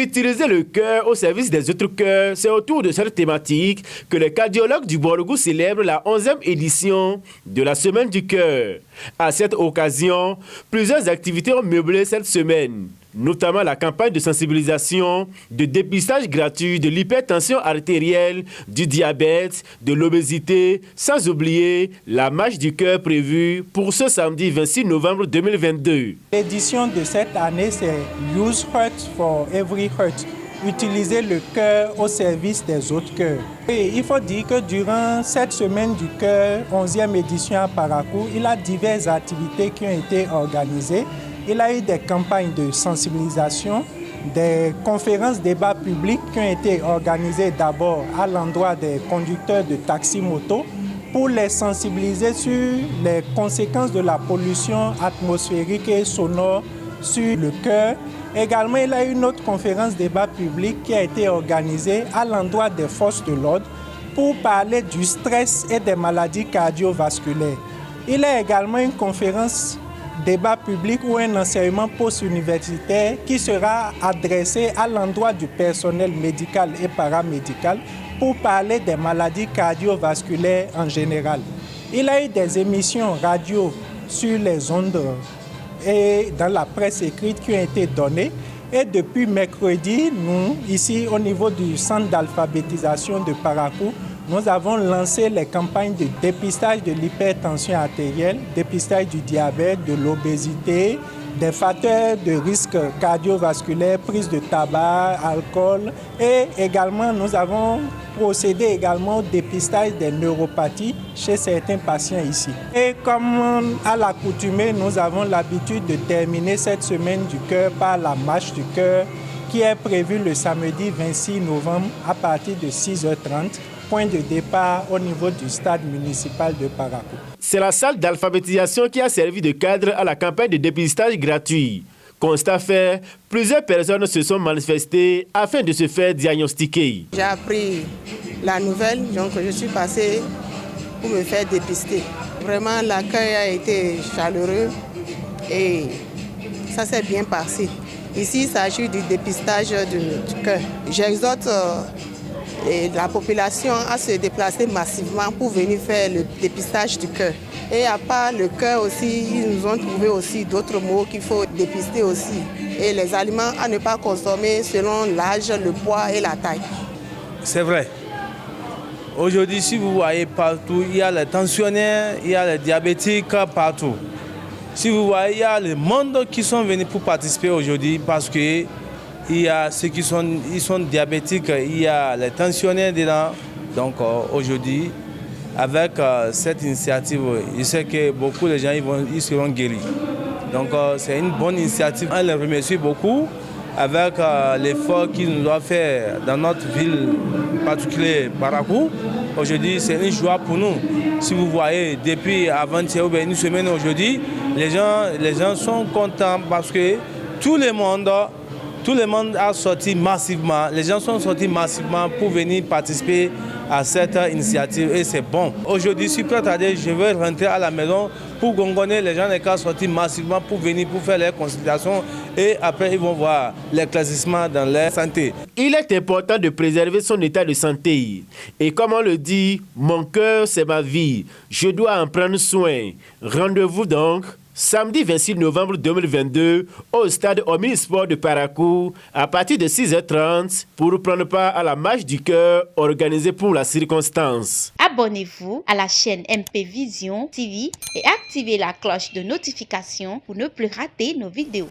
Utiliser le cœur au service des autres cœurs, c'est autour de cette thématique que les cardiologues du Borgou célèbrent la 11e édition de la Semaine du cœur. À cette occasion, plusieurs activités ont meublé cette semaine, notamment la campagne de sensibilisation, de dépistage gratuit de l'hypertension artérielle, du diabète, de l'obésité, sans oublier la marche du cœur prévue pour ce samedi 26 novembre 2022. L'édition de cette année, c'est Use Heart for Every Heart. Utiliser le cœur au service des autres cœurs. Et il faut dire que durant cette semaine du cœur, 11e édition à Parakou, il y a diverses activités qui ont été organisées. Il y a eu des campagnes de sensibilisation, des conférences débats publics qui ont été organisées d'abord à l'endroit des conducteurs de taxi-moto pour les sensibiliser sur les conséquences de la pollution atmosphérique et sonore sur le cœur. Également, il y a eu une autre conférence débat public qui a été organisée à l'endroit des forces de l'ordre pour parler du stress et des maladies cardiovasculaires. Il y a également une conférence débat public ou un enseignement post-universitaire qui sera adressé à l'endroit du personnel médical et paramédical pour parler des maladies cardiovasculaires en général. Il y a eu des émissions radio sur les ondes et dans la presse écrite qui ont été données. Et depuis mercredi, nous, ici au niveau du centre d'alphabétisation de Parakou, nous avons lancé les campagnes de dépistage de l'hypertension artérielle, dépistage du diabète, de l'obésité, des facteurs de risque cardiovasculaire, prise de tabac, alcool. Et également, nous avons procédé également au dépistage des neuropathies chez certains patients ici. Et comme à l'accoutumée, nous avons l'habitude de terminer cette semaine du cœur par la marche du cœur qui est prévue le samedi 26 novembre à partir de 6h30. Point de départ au niveau du stade municipal de Parakou. C'est la salle d'alphabétisation qui a servi de cadre à la campagne de dépistage gratuit. Constat fait, plusieurs personnes se sont manifestées afin de se faire diagnostiquer. J'ai appris la nouvelle, donc je suis passée pour me faire dépister. Vraiment, l'accueil a été chaleureux et ça s'est bien passé. Ici, il s'agit du dépistage du cœur. J'exhorte la population à se déplacer massivement pour venir faire le dépistage du cœur. Et à part le cœur aussi, ils nous ont trouvé aussi d'autres mots qu'il faut dépister aussi. Et les aliments à ne pas consommer selon l'âge, le poids et la taille. C'est vrai. Aujourd'hui, si vous voyez partout, il y a les tensionnaires, il y a les diabétiques partout. Si vous voyez, il y a les monde qui sont venus pour participer aujourd'hui parce que il y a ceux qui sont diabétiques, il y a les tensionnaires dedans. Donc aujourd'hui, avec cette initiative, je sais que beaucoup de gens ils seront guéris. Donc c'est une bonne initiative. On les remercie beaucoup avec l'effort qu'ils nous doivent faire dans notre ville, en particulier Parakou. Aujourd'hui, c'est une joie pour nous. Si vous voyez, depuis avant-hier ou une semaine aujourd'hui, les gens sont contents parce que tout le monde a sorti massivement, les gens sont sortis massivement pour venir participer à cette initiative et c'est bon. Aujourd'hui, si peu tarder, je vais rentrer à la maison pour gongonner les gens qui sont sortis massivement pour venir pour faire les consultations et après ils vont voir l'éclaircissement dans leur santé. Il est important de préserver son état de santé. Et comme on le dit, mon cœur c'est ma vie, je dois en prendre soin. Rendez-vous donc samedi 26 novembre 2022 au stade Omnisport de Parakou à partir de 6h30 pour prendre part à la marche du cœur organisée pour la circonstance. Abonnez-vous à la chaîne MP Vision TV et activez la cloche de notification pour ne plus rater nos vidéos.